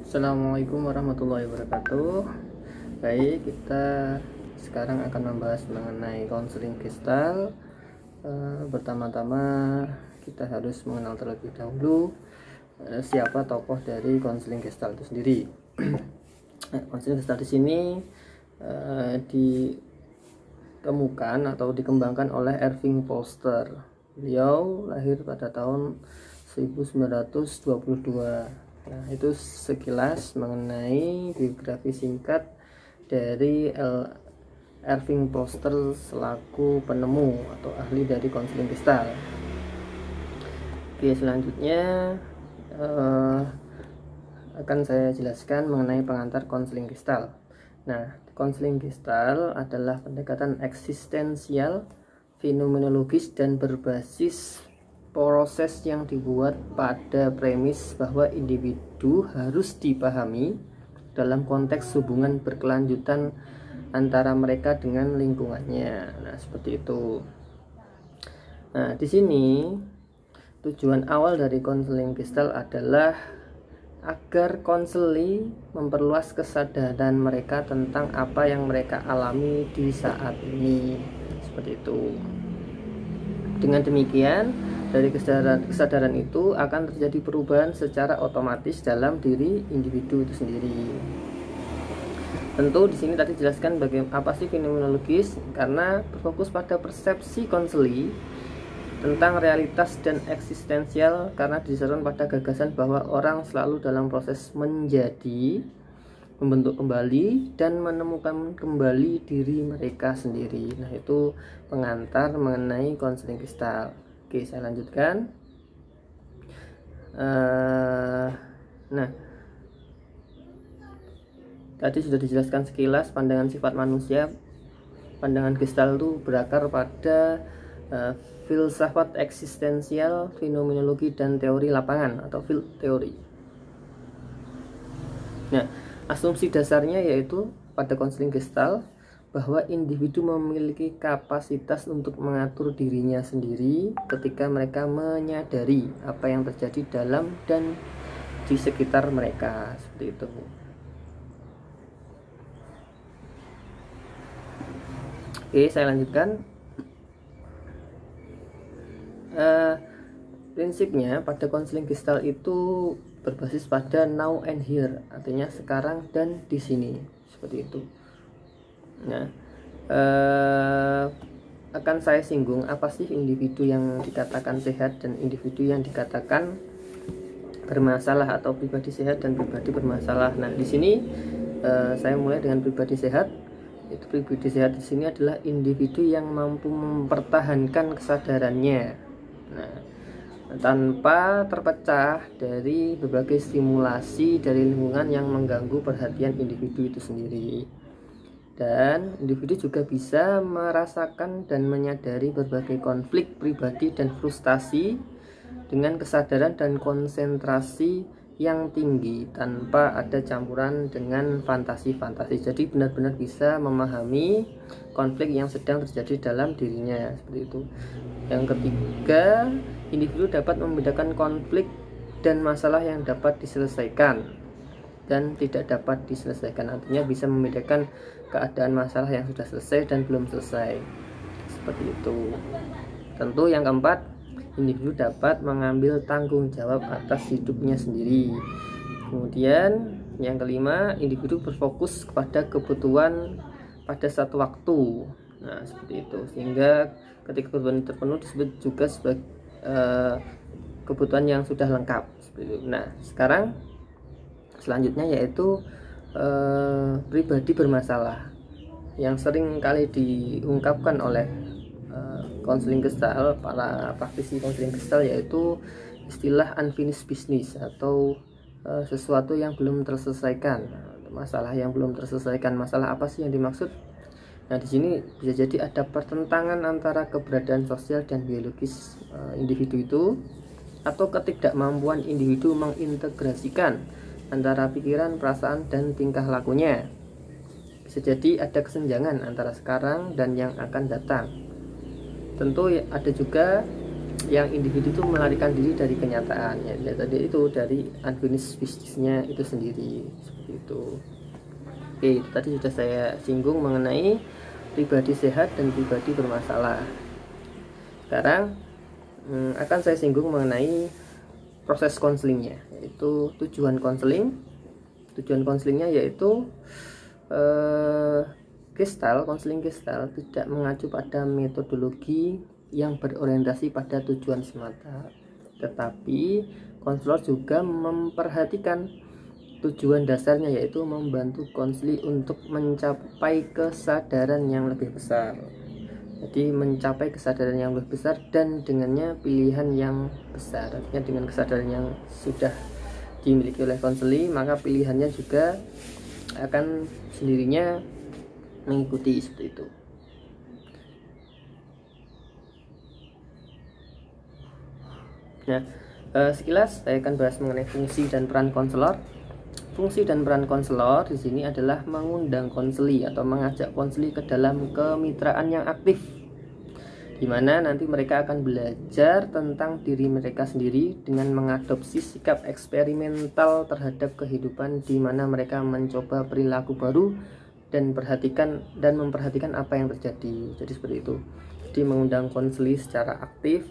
Assalamualaikum warahmatullahi wabarakatuh. Baik, kita sekarang akan membahas mengenai konseling gestal. Pertama-tama kita harus mengenal terlebih dahulu siapa tokoh dari konseling gestal itu sendiri. Konseling gestal di sini ditemukan atau dikembangkan oleh Erving Polster. Beliau lahir pada tahun 1922. Nah, itu sekilas mengenai biografi singkat dari Erving Polster selaku penemu atau ahli dari konseling gestal. Oke, selanjutnya akan saya jelaskan mengenai pengantar konseling gestal. Nah, konseling gestal adalah pendekatan eksistensial, fenomenologis, dan berbasis proses yang dibuat pada premis bahwa individu harus dipahami dalam konteks hubungan berkelanjutan antara mereka dengan lingkungannya. Nah, seperti itu. Nah, di sini tujuan awal dari konseling gestal adalah agar konseli memperluas kesadaran mereka tentang apa yang mereka alami di saat ini. Seperti itu. Dengan demikian, dari kesadaran itu akan terjadi perubahan secara otomatis dalam diri individu itu sendiri. Tentu di sini tadi jelaskan bagaimana apa sih fenomenologis, karena berfokus pada persepsi konseli tentang realitas dan eksistensial, karena didasarkan pada gagasan bahwa orang selalu dalam proses menjadi, membentuk kembali, dan menemukan kembali diri mereka sendiri. Nah, itu pengantar mengenai konseling gestal. Oke, saya lanjutkan. Nah, tadi sudah dijelaskan sekilas pandangan sifat manusia. Pandangan gestal itu berakar pada filsafat eksistensial, fenomenologi, dan teori lapangan atau field theory. Nah, asumsi dasarnya yaitu pada konseling gestal bahwa individu memiliki kapasitas untuk mengatur dirinya sendiri ketika mereka menyadari apa yang terjadi dalam dan di sekitar mereka, seperti itu. Oke, saya lanjutkan. Prinsipnya pada konseling gestal itu berbasis pada now and here, artinya sekarang dan di sini, seperti itu. Nah, akan saya singgung apa sih individu yang dikatakan sehat dan individu yang dikatakan bermasalah, atau pribadi sehat dan pribadi bermasalah. Nah, di sini saya mulai dengan pribadi sehat. Itu pribadi sehat di sini adalah individu yang mampu mempertahankan kesadarannya, nah, tanpa terpecah dari berbagai stimulasi dari lingkungan yang mengganggu perhatian individu itu sendiri. Dan individu juga bisa merasakan dan menyadari berbagai konflik pribadi dan frustasi dengan kesadaran dan konsentrasi yang tinggi tanpa ada campuran dengan fantasi-fantasi. Jadi benar-benar bisa memahami konflik yang sedang terjadi dalam dirinya, seperti itu. Yang ketiga, individu dapat membedakan konflik dan masalah yang dapat diselesaikan dan tidak dapat diselesaikan, artinya bisa membedakan keadaan masalah yang sudah selesai dan belum selesai, seperti itu. Tentu yang keempat, individu dapat mengambil tanggung jawab atas hidupnya sendiri. Kemudian yang kelima, individu berfokus kepada kebutuhan pada satu waktu. Nah, seperti itu, sehingga ketika kebutuhan terpenuh disebut juga sebagai kebutuhan yang sudah lengkap, seperti itu. Nah, sekarang selanjutnya yaitu pribadi bermasalah, yang sering kali diungkapkan oleh konseling gestal, para praktisi konseling gestal, yaitu istilah unfinished business atau sesuatu yang belum terselesaikan, masalah yang belum terselesaikan. Masalah apa sih yang dimaksud? Nah, di sini bisa jadi ada pertentangan antara keberadaan sosial dan biologis individu itu, atau ketidakmampuan individu mengintegrasikan antara pikiran, perasaan, dan tingkah lakunya. Bisa jadi ada kesenjangan antara sekarang dan yang akan datang. Tentu ada juga yang individu itu melarikan diri dari kenyataan ya, tadi itu dari unfinished business-nya itu sendiri seperti itu. Oke, itu tadi sudah saya singgung mengenai pribadi sehat dan pribadi bermasalah. Sekarang akan saya singgung mengenai proses konselingnya, yaitu tujuan konseling. Tujuan konselingnya yaitu konseling Gestalt tidak mengacu pada metodologi yang berorientasi pada tujuan semata, tetapi konselor juga memperhatikan tujuan dasarnya, yaitu membantu konseli untuk mencapai kesadaran yang lebih besar. Jadi mencapai kesadaran yang lebih besar dan dengannya pilihan yang besar. Artinya dengan kesadaran yang sudah dimiliki oleh konseli, maka pilihannya juga akan sendirinya mengikuti seperti itu. Nah, sekilas saya akan bahas mengenai fungsi dan peran konselor. Fungsi dan peran konselor di sini adalah mengundang konseli atau mengajak konseli ke dalam kemitraan yang aktif, di mana nanti mereka akan belajar tentang diri mereka sendiri dengan mengadopsi sikap eksperimental terhadap kehidupan, di mana mereka mencoba perilaku baru dan memperhatikan apa yang terjadi. Jadi seperti itu. Jadi mengundang konseli secara aktif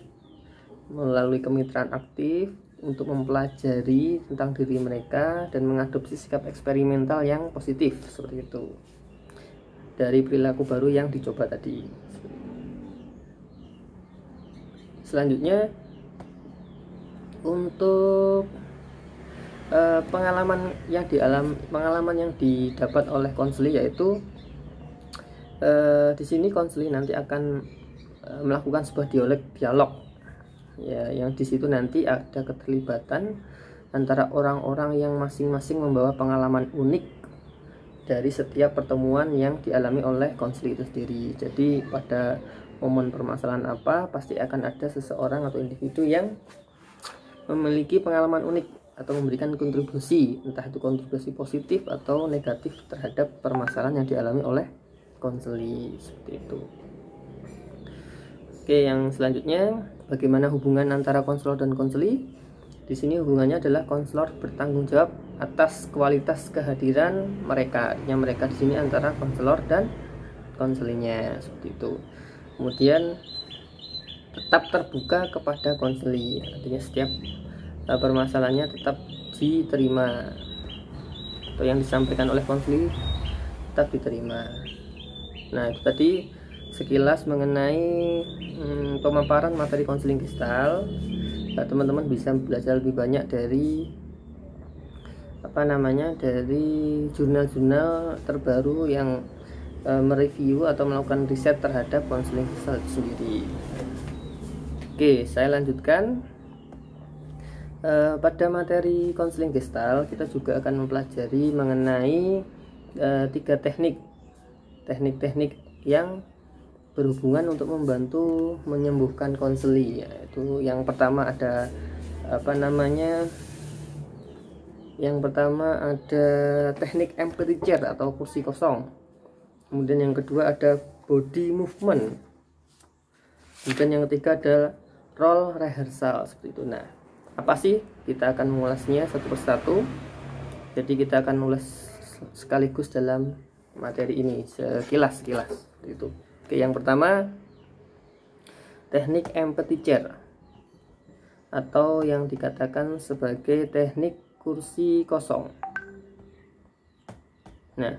melalui kemitraan aktif untuk mempelajari tentang diri mereka dan mengadopsi sikap eksperimental yang positif seperti itu dari perilaku baru yang dicoba tadi. Selanjutnya untuk pengalaman yang didapat oleh konseli, yaitu di sini konseli nanti akan melakukan sebuah dialog ya, yang di situ nanti ada keterlibatan antara orang-orang yang masing-masing membawa pengalaman unik dari setiap pertemuan yang dialami oleh konseli itu sendiri. Jadi pada momen permasalahan apa, pasti akan ada seseorang atau individu yang memiliki pengalaman unik atau memberikan kontribusi, entah itu kontribusi positif atau negatif terhadap permasalahan yang dialami oleh konseli seperti itu. Oke, yang selanjutnya bagaimana hubungan antara konselor dan konseli? Di sini hubungannya adalah konselor bertanggung jawab atas kualitas kehadiran mereka. Artinya mereka di sini antara konselor dan konselinya seperti itu. Kemudian tetap terbuka kepada konseli. Artinya setiap permasalahannya tetap diterima atau yang disampaikan oleh konseli tetap diterima. Nah, itu tadi sekilas mengenai pemaparan materi konseling Gestalt. Teman-teman bisa belajar lebih banyak dari dari jurnal-jurnal terbaru yang mereview atau melakukan riset terhadap konseling Gestalt sendiri. Oke, saya lanjutkan. Pada materi konseling Gestalt kita juga akan mempelajari mengenai 3 teknik yang berhubungan untuk membantu menyembuhkan konseli, yaitu yang pertama ada yang pertama ada teknik empty chair atau kursi kosong. Kemudian yang kedua ada body movement. Kemudian yang ketiga ada role rehearsal seperti itu. Nah, apa sih? Kita akan mengulasnya satu persatu. Jadi kita akan ulas sekaligus dalam materi ini sekilas seperti itu. Oke, yang pertama teknik empty chair atau yang dikatakan sebagai teknik kursi kosong. Nah,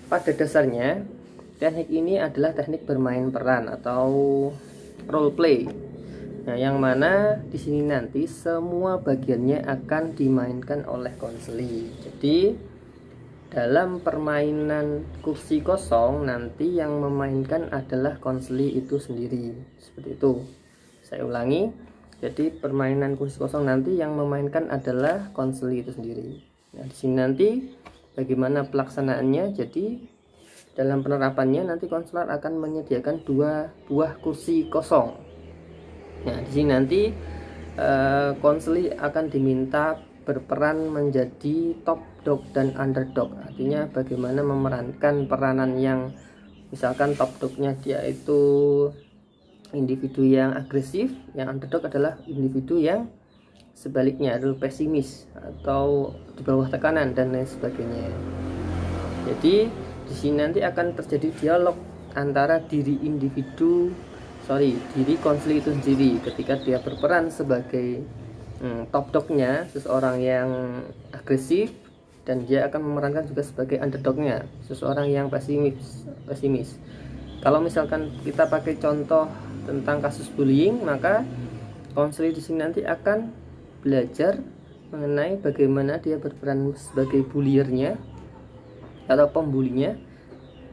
pada dasarnya teknik ini adalah teknik bermain peran atau role play. Nah, yang mana di sini nanti semua bagiannya akan dimainkan oleh konseli. Jadi dalam permainan kursi kosong nanti yang memainkan adalah konseli itu sendiri. Seperti itu. Saya ulangi. Jadi permainan kursi kosong nanti yang memainkan adalah konseli itu sendiri. Nah, di sini nanti bagaimana pelaksanaannya? Jadi dalam penerapannya nanti konselor akan menyediakan 2 buah kursi kosong. Nah, di sini nanti konseli akan diminta berperan menjadi top dog dan underdog. Artinya bagaimana memerankan peranan yang Misalkan top dognya dia itu individu yang agresif, yang underdog adalah individu yang sebaliknya adalah pesimis atau di bawah tekanan dan lain sebagainya. Jadi di sini nanti akan terjadi dialog antara diri konseli itu sendiri ketika dia berperan sebagai top dognya, seseorang yang agresif, dan dia akan memerankan juga sebagai underdognya, seseorang yang pesimis. Kalau misalkan kita pakai contoh tentang kasus bullying, maka konseli di sini nanti akan belajar mengenai bagaimana dia berperan sebagai bulliernya atau pembulinya,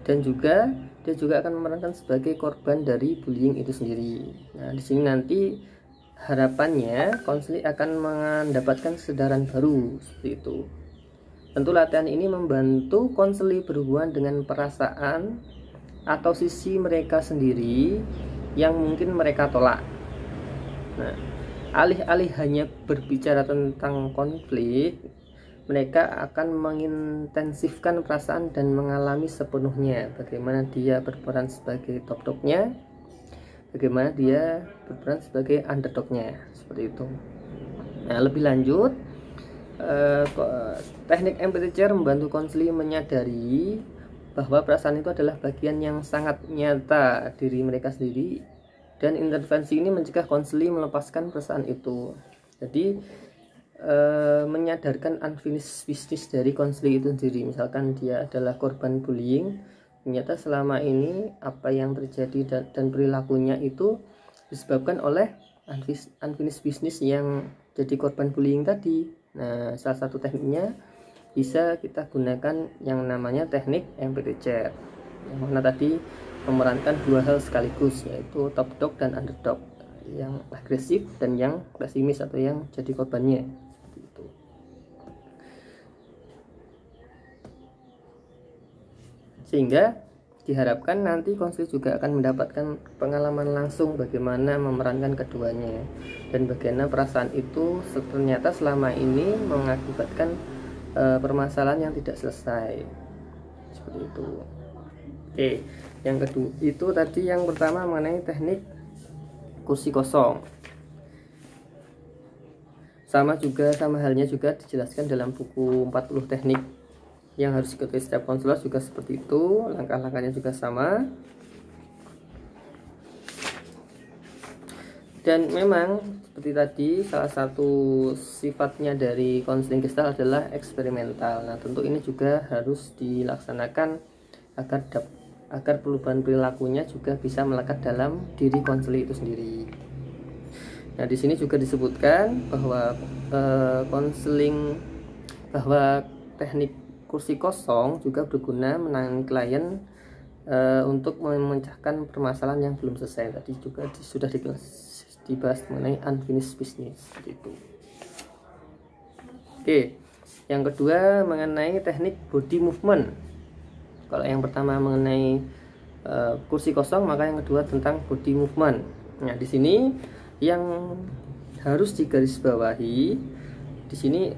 dan juga dia juga akan memerankan sebagai korban dari bullying itu sendiri. Nah, di sini nanti harapannya konseli akan mendapatkan kesadaran baru seperti itu. Tentu latihan ini membantu konseli berhubungan dengan perasaan atau sisi mereka sendiri yang mungkin mereka tolak. Nah, alih-alih hanya berbicara tentang konflik, mereka akan mengintensifkan perasaan dan mengalami sepenuhnya bagaimana dia berperan sebagai top dognya, bagaimana dia berperan sebagai underdognya, seperti itu. Nah, lebih lanjut, teknik empathy chair membantu konseli menyadari bahwa perasaan itu adalah bagian yang sangat nyata diri mereka sendiri, dan intervensi ini mencegah konseli melepaskan perasaan itu. Jadi menyadarkan unfinished business dari konseli itu sendiri. Misalkan dia adalah korban bullying, ternyata selama ini apa yang terjadi dan perilakunya itu disebabkan oleh unfinished business yang jadi korban bullying tadi. Nah, salah satu tekniknya bisa kita gunakan yang namanya teknik empathy chair, yang mana tadi memerankan dua hal sekaligus, yaitu top dog dan underdog, yang agresif dan yang pesimis atau yang jadi korbannya. Gitu. Sehingga diharapkan nanti konseli juga akan mendapatkan pengalaman langsung bagaimana memerankan keduanya, dan bagaimana perasaan itu ternyata selama ini mengakibatkan permasalahan yang tidak selesai, seperti itu. Oke, yang kedua itu tadi yang pertama mengenai teknik kursi kosong. Sama halnya juga dijelaskan dalam buku 40 teknik yang harus diketahui setiap konselor, juga seperti itu, langkah-langkahnya juga sama. Dan memang seperti tadi, salah satu sifatnya dari konseling Gestalt adalah eksperimental. Nah, tentu ini juga harus dilaksanakan agar perubahan perilakunya juga bisa melekat dalam diri konseli itu sendiri. Nah, di sini juga disebutkan bahwa teknik kursi kosong juga berguna menangani klien untuk memecahkan permasalahan yang belum selesai. Tadi juga sudah dibahas mengenai unfinished business, seperti itu. Oke, yang kedua mengenai teknik body movement. Kalau yang pertama mengenai kursi kosong, maka yang kedua tentang body movement. Nah, di sini yang harus digarisbawahi di sini,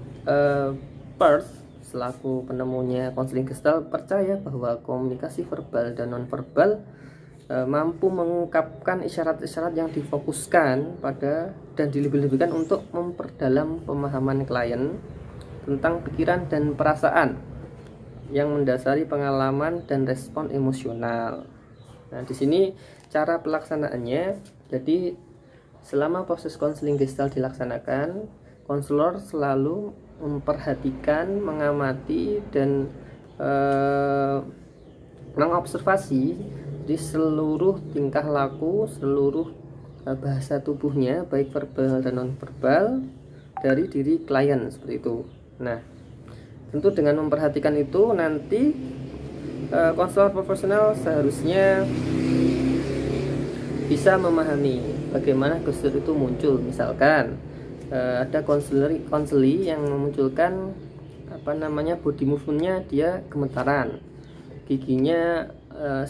Peirce selaku penemunya konseling Gestalt percaya bahwa komunikasi verbal dan nonverbal mampu mengungkapkan isyarat-isyarat yang difokuskan pada dan dilebih-lebihkan untuk memperdalam pemahaman klien tentang pikiran dan perasaan yang mendasari pengalaman dan respon emosional. Nah, di sini cara pelaksanaannya, jadi selama proses konseling Gestalt dilaksanakan, konselor selalu memperhatikan, mengamati, dan mengobservasi di seluruh tingkah laku, seluruh bahasa tubuhnya, baik verbal dan non-verbal, dari diri klien, seperti itu. Nah, tentu dengan memperhatikan itu, nanti konselor profesional seharusnya bisa memahami bagaimana gestur itu muncul. Misalkan ada konseli yang memunculkan body movementnya, dia gemetaran, giginya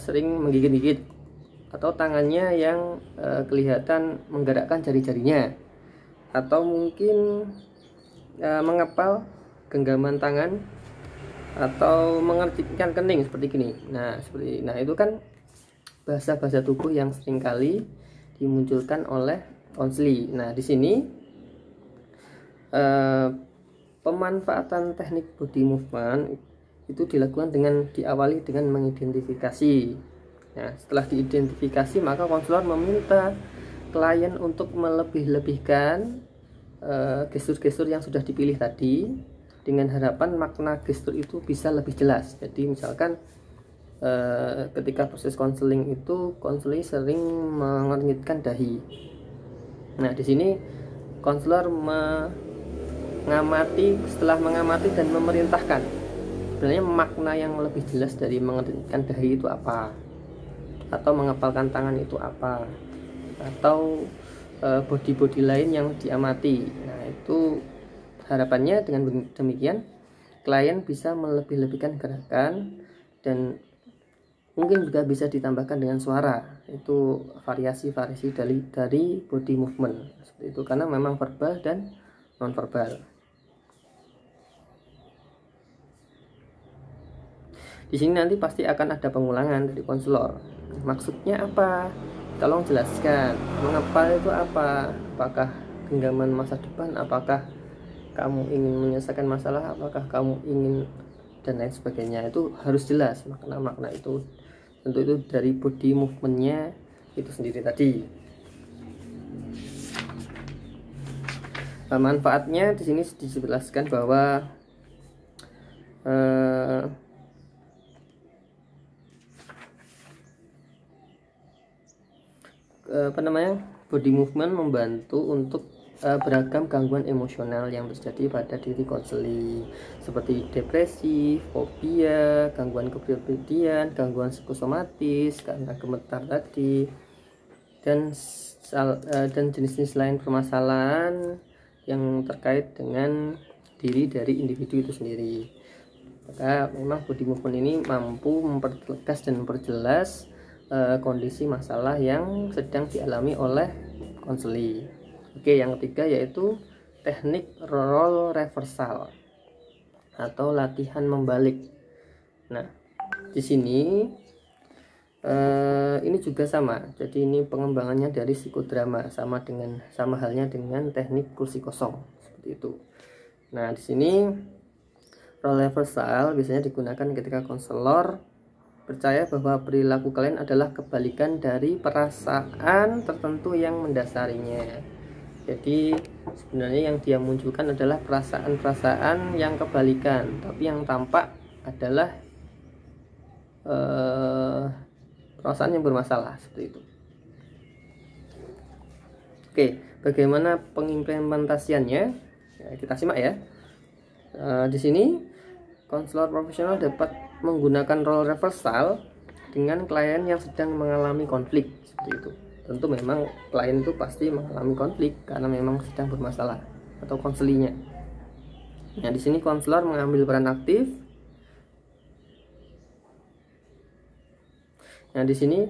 sering menggigit-gigit, atau tangannya yang kelihatan menggerakkan jari-jarinya, atau mungkin mengepal genggaman tangan, atau mengertikkan kening seperti gini. Nah, itu kan bahasa-bahasa tubuh yang seringkali dimunculkan oleh konseli. Nah, di sini pemanfaatan teknik body movement itu dilakukan dengan diawali dengan mengidentifikasi. Nah, setelah diidentifikasi, maka konselor meminta klien untuk melebih-lebihkan gestur-gestur yang sudah dipilih tadi, dengan harapan makna gestur itu bisa lebih jelas. Jadi misalkan ketika proses konseling itu konselor sering mengernyitkan dahi. Nah, di sini konselor setelah mengamati dan memerintahkan, sebenarnya makna yang lebih jelas dari mengernyitkan dahi itu apa, atau mengepalkan tangan itu apa, atau body-body lain yang diamati. Nah, itu harapannya dengan demikian klien bisa melebih-lebihkan gerakan, dan mungkin juga bisa ditambahkan dengan suara. Itu variasi-variasi dari body movement seperti itu, karena memang verbal dan non verbal. Di sini nanti pasti akan ada pengulangan dari konselor. Maksudnya apa? Tolong jelaskan. Mengepal itu apa? Apakah genggaman masa depan? Apakah kamu ingin menyelesaikan masalah? Apakah kamu ingin, dan lain sebagainya. Itu harus jelas makna-makna itu. Tentu itu dari body movementnya itu sendiri tadi. Manfaatnya di sini dijelaskan bahwa body movement membantu untuk beragam gangguan emosional yang terjadi pada diri konseli, seperti depresi, fobia, gangguan kepribadian, gangguan psikosomatis karena gemetar tadi, dan jenis-jenis lain permasalahan yang terkait dengan diri dari individu itu sendiri. Maka memang body movement ini mampu mempertegas dan memperjelas kondisi masalah yang sedang dialami oleh konseli. Oke, yang ketiga yaitu teknik role reversal atau latihan membalik. Nah, di sini ini juga sama. Jadi ini pengembangannya dari psikodrama, sama halnya dengan teknik kursi kosong seperti itu. Nah, di sini role reversal biasanya digunakan ketika konselor percaya bahwa perilaku kalian adalah kebalikan dari perasaan tertentu yang mendasarinya. Jadi sebenarnya yang dia munculkan adalah perasaan-perasaan yang kebalikan, tapi yang tampak adalah perasaan yang bermasalah seperti itu. Oke, bagaimana pengimplementasiannya? Ya, kita simak ya. Di sini konselor profesional dapat menggunakan role reversal dengan klien yang sedang mengalami konflik seperti itu. Tentu memang klien itu pasti mengalami konflik karena memang sedang bermasalah, atau konselinya. Nah, di sini konselor mengambil peran aktif. Nah, di sini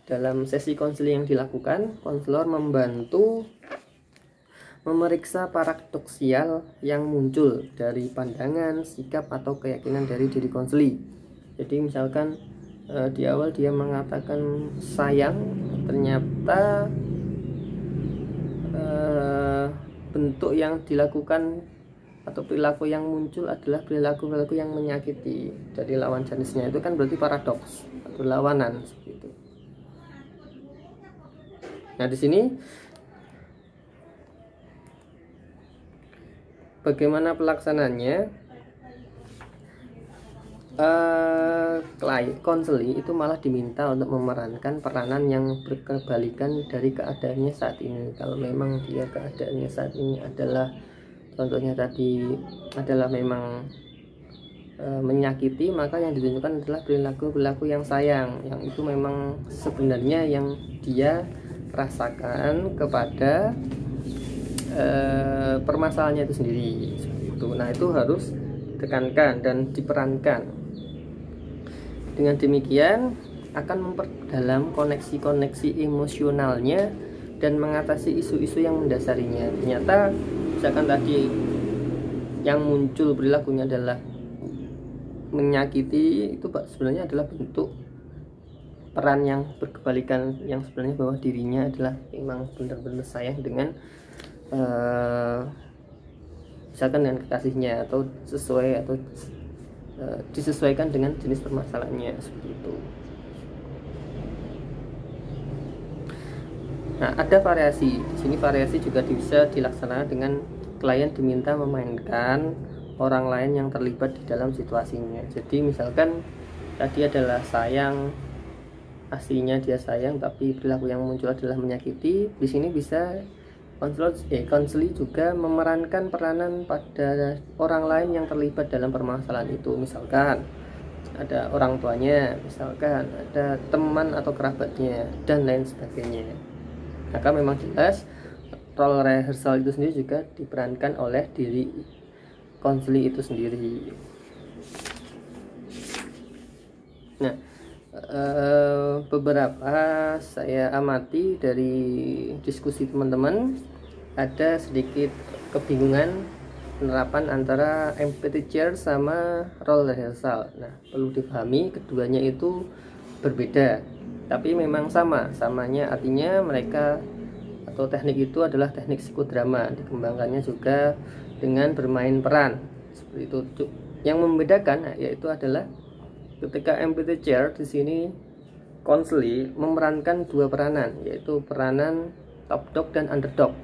dalam sesi konseling yang dilakukan, konselor membantu memeriksa paradoksial yang muncul dari pandangan, sikap, atau keyakinan dari diri konseli. Jadi misalkan di awal dia mengatakan sayang, ternyata bentuk yang dilakukan atau perilaku yang muncul adalah perilaku-perilaku yang menyakiti dari lawan jenisnya. Itu kan berarti paradoks atau lawanan seperti itu. Nah, di sini bagaimana pelaksananya? Konseli itu malah diminta untuk memerankan peranan yang berkebalikan dari keadaannya saat ini. Kalau memang dia keadaannya saat ini adalah, contohnya tadi adalah memang menyakiti, maka yang ditunjukkan adalah perilaku-perilaku yang sayang, yang itu memang sebenarnya yang dia rasakan kepada permasalahannya itu sendiri. Nah, itu harus ditekankan dan diperankan. Dengan demikian akan memperdalam koneksi-koneksi emosionalnya dan mengatasi isu-isu yang mendasarinya. Ternyata misalkan tadi yang muncul perilakunya adalah menyakiti, itu sebenarnya adalah bentuk peran yang berkebalikan, yang sebenarnya bahwa dirinya adalah memang benar-benar sayang dengan misalkan dengan kekasihnya, atau sesuai atau disesuaikan dengan jenis permasalahannya, seperti itu. Nah, ada variasi. Di sini variasi juga bisa dilaksanakan dengan klien diminta memainkan orang lain yang terlibat di dalam situasinya. Jadi misalkan tadi adalah sayang, aslinya dia sayang tapi perilaku yang muncul adalah menyakiti. Di sini bisa konseli juga memerankan peranan pada orang lain yang terlibat dalam permasalahan itu. Misalkan ada orang tuanya, misalkan ada teman atau kerabatnya, dan lain sebagainya. Maka memang jelas role rehearsal itu sendiri juga diperankan oleh diri konseli itu sendiri. Nah, beberapa saya amati dari diskusi teman-teman, ada sedikit kebingungan penerapan antara empathy chair sama role rehearsal. Nah, perlu dipahami keduanya itu berbeda, tapi memang samanya artinya mereka atau teknik itu adalah teknik psikodrama, dikembangkannya juga dengan bermain peran seperti itu. Yang membedakan yaitu adalah ketika empathy chair di sini konseli memerankan dua peranan, yaitu peranan top dog dan underdog.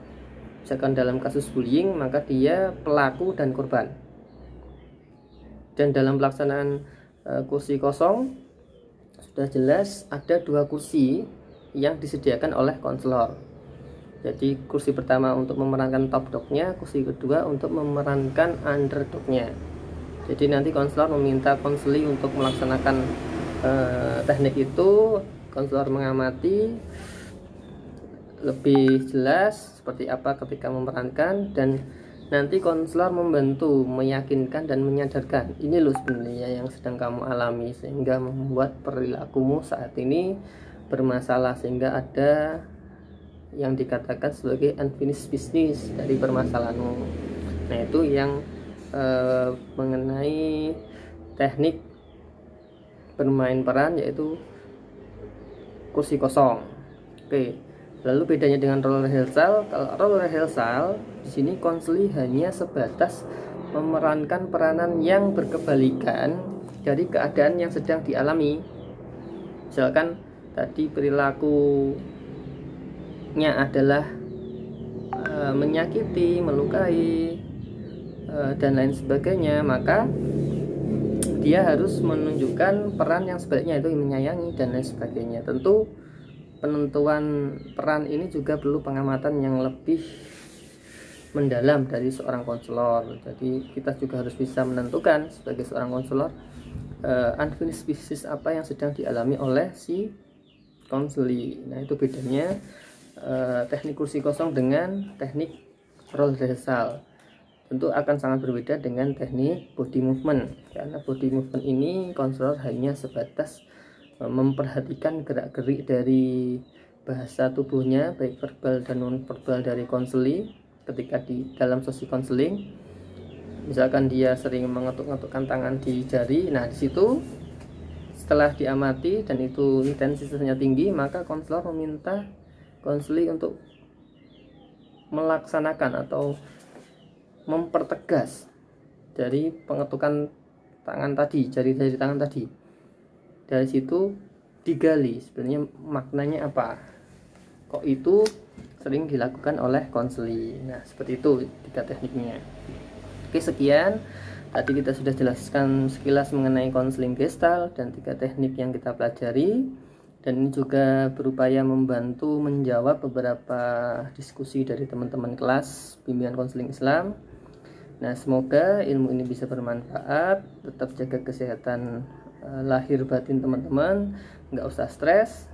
Misalkan dalam kasus bullying, maka dia pelaku dan korban. Dan dalam pelaksanaan kursi kosong sudah jelas ada dua kursi yang disediakan oleh konselor. Jadi kursi pertama untuk memerankan top dognya, kursi kedua untuk memerankan underdognya. Jadi nanti konselor meminta konseli untuk melaksanakan teknik itu, konselor mengamati lebih jelas seperti apa ketika memerankan, dan nanti konselor membantu meyakinkan dan menyadarkan ini loh sebenarnya yang sedang kamu alami, sehingga membuat perilakumu saat ini bermasalah, sehingga ada yang dikatakan sebagai unfinished business dari permasalahanmu. Nah, itu yang mengenai teknik bermain peran, yaitu kursi kosong. Oke. Lalu bedanya dengan role rehearsal, kalau role rehearsal di sini konseli hanya sebatas memerankan peranan yang berkebalikan dari keadaan yang sedang dialami. Misalkan tadi perilakunya adalah menyakiti, melukai, dan lain sebagainya, maka dia harus menunjukkan peran yang sebaliknya, itu menyayangi dan lain sebagainya. Tentu penentuan peran ini juga perlu pengamatan yang lebih mendalam dari seorang konselor. Jadi kita juga harus bisa menentukan sebagai seorang konselor unfinished business apa yang sedang dialami oleh si konseli. Nah, itu bedanya teknik kursi kosong dengan teknik role rehearsal. Tentu akan sangat berbeda dengan teknik body movement, karena body movement ini konselor hanya sebatas memperhatikan gerak-gerik dari bahasa tubuhnya, baik verbal dan non verbal dari konseli ketika di dalam sesi konseling. Misalkan dia sering mengetuk-ngetukkan tangan di jari, nah di situ setelah diamati dan itu intensitasnya tinggi, maka konselor meminta konseli untuk melaksanakan atau mempertegas dari pengetukan tangan tadi, jari-jari tangan tadi. Dari situ digali sebenarnya maknanya apa, kok itu sering dilakukan oleh konseli. Nah, seperti itu tiga tekniknya. Oke, sekian tadi kita sudah jelaskan sekilas mengenai konseling Gestalt dan tiga teknik yang kita pelajari, dan ini juga berupaya membantu menjawab beberapa diskusi dari teman-teman kelas bimbingan konseling Islam. Nah, semoga ilmu ini bisa bermanfaat. Tetap jaga kesehatan lahir batin teman-teman, nggak usah stres.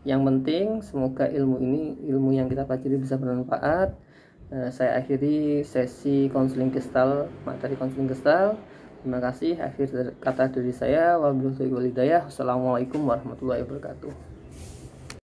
Yang penting semoga ilmu yang kita pelajari bisa bermanfaat. Saya akhiri sesi konseling Gestalt, materi konseling Gestalt. Terima kasih. Akhir kata dari saya, wabillahi walhidayah. Wassalamualaikum warahmatullahi wabarakatuh.